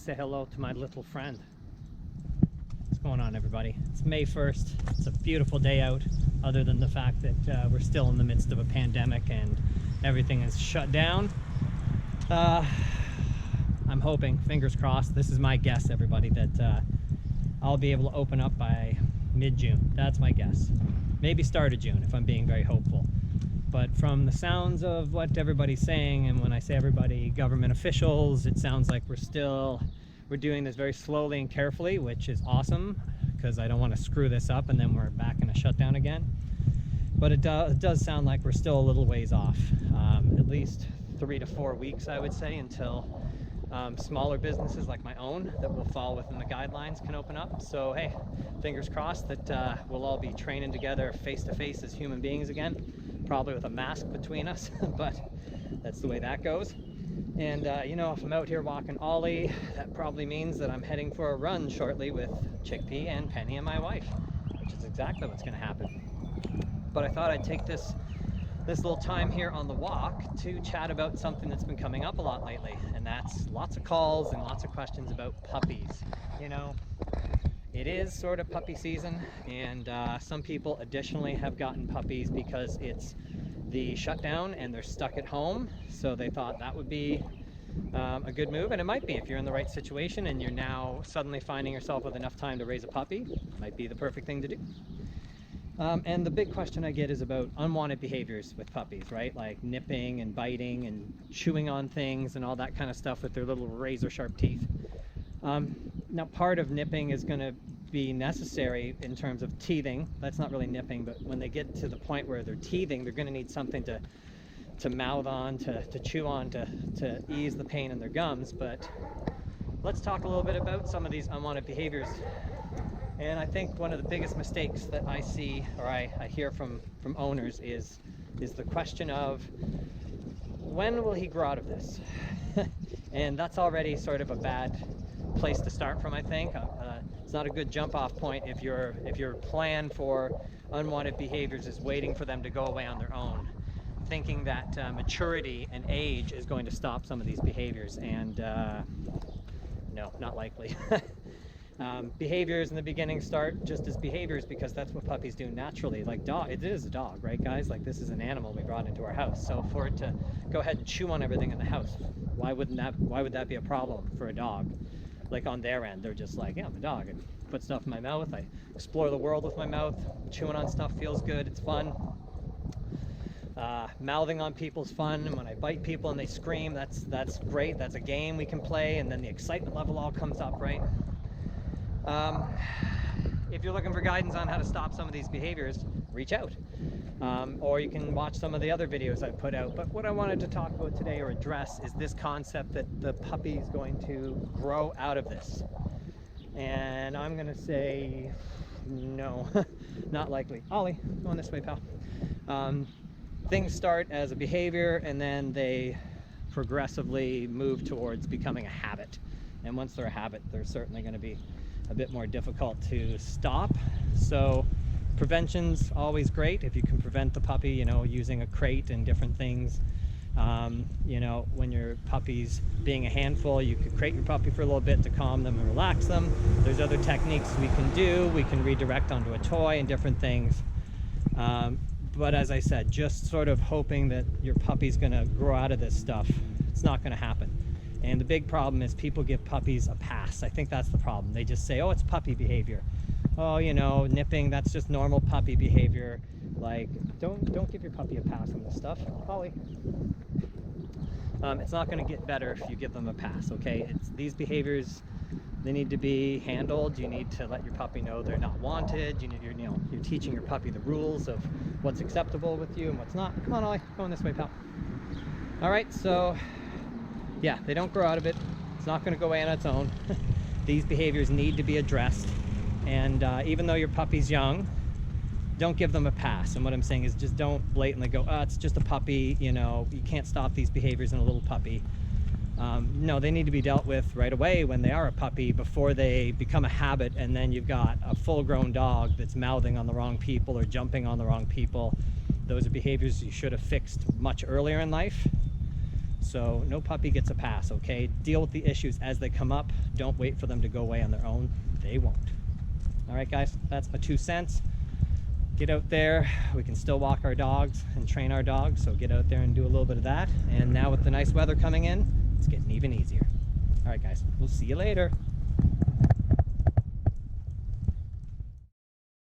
say hello to my little friend. What's going on, everybody? It's May 1st. It's a beautiful day out, other than the fact that we're still in the midst of a pandemic and everything is shut down. I'm hoping, fingers crossed, this is my guess, everybody, that I'll be able to open up by mid-June. That's my guess. Maybe start of June if I'm being very hopeful. But from the sounds of what everybody's saying, and when I say everybody, government officials, it sounds like we're doing this very slowly and carefully, which is awesome, because I don't want to screw this up and then we're back in a shutdown again. But it does sound like we're still a little ways off, at least 3 to 4 weeks, I would say, until smaller businesses like my own that will fall within the guidelines can open up. So hey, fingers crossed that we'll all be training together face to face as human beings again, probably with a mask between us, but that's the way that goes. And you know, if I'm out here walking Ollie, that probably means that I'm heading for a run shortly with Chickpea and Penny and my wife, which is exactly what's going to happen. But I thought I'd take this little time here on the walk to chat about something that's been coming up a lot lately, and that's lots of calls and lots of questions about puppies. You know, it is sort of puppy season, and some people additionally have gotten puppies because it's the shutdown and they're stuck at home, so they thought that would be a good move. And it might be, if you're in the right situation and you're now suddenly finding yourself with enough time to raise a puppy, it might be the perfect thing to do. And the big question I get is about unwanted behaviors with puppies, right? Like nipping and biting and chewing on things and all that kind of stuff with their little razor sharp teeth. Now, part of nipping is going to be necessary in terms of teething. That's not really nipping, but when they get to the point where they're teething, they're going to need something to mouth on, to chew on, to ease the pain in their gums. But let's talk a little bit about some of these unwanted behaviors. And I think one of the biggest mistakes that I see, or I hear from owners, is the question of, when will he grow out of this? And that's already sort of a bad place to start from, I think. It's not a good jump off point if your plan for unwanted behaviors is waiting for them to go away on their own, thinking that maturity and age is going to stop some of these behaviors. And no, not likely. Behaviors in the beginning start just as behaviors because that's what puppies do naturally. Like it is a dog, right, guys? Like, this is an animal we brought into our house. So for it to go ahead and chew on everything in the house, why would that be a problem for a dog? Like, on their end, they're just like, yeah, I'm a dog. I put stuff in my mouth. I explore the world with my mouth. Chewing on stuff feels good. It's fun. Mouthing on people's fun. And when I bite people and they scream, that's great. That's a game we can play. And then the excitement level all comes up, right? If you're looking for guidance on how to stop some of these behaviors, reach out. Or you can watch some of the other videos I put out. But what I wanted to talk about today, or address, is this concept that the puppy is going to grow out of this. And I'm going to say no, not likely. Ollie, go on this way, pal. Things start as a behavior and then they progressively move towards becoming a habit. And once they're a habit, they're certainly going to be a bit more difficult to stop. So prevention's always great if you can prevent the puppy, you know, using a crate and different things. You know, when your puppy's being a handful, you could crate your puppy for a little bit to calm them and relax them. There's other techniques we can do. We can redirect onto a toy and different things. But as I said, just sort of hoping that your puppy's gonna grow out of this stuff, it's not gonna happen. And the big problem is people give puppies a pass. I think that's the problem. They just say, oh, it's puppy behavior. Oh, you know, nipping, that's just normal puppy behavior. Like, don't give your puppy a pass on this stuff. Holly. It's not going to get better if you give them a pass, okay? These behaviors, they need to be handled. You need to let your puppy know they're not wanted. You're teaching your puppy the rules of what's acceptable with you and what's not. Come on, Ollie, going this way, pal. All right, so yeah, they don't grow out of it. It's not going to go away on its own. These behaviors need to be addressed. And even though your puppy's young, don't give them a pass. And what I'm saying is, just don't blatantly go, oh, it's just a puppy, you know, you can't stop these behaviors in a little puppy. No, they need to be dealt with right away when they are a puppy, before they become a habit, and then you've got a full-grown dog that's mouthing on the wrong people or jumping on the wrong people. Those are behaviors you should have fixed much earlier in life. So no puppy gets a pass, okay? Deal with the issues as they come up. Don't wait for them to go away on their own. They won't. All right, guys, that's my 2 cents. Get out there. We can still walk our dogs and train our dogs, so get out there and do a little bit of that. And now with the nice weather coming in, it's getting even easier. All right, guys, we'll see you later.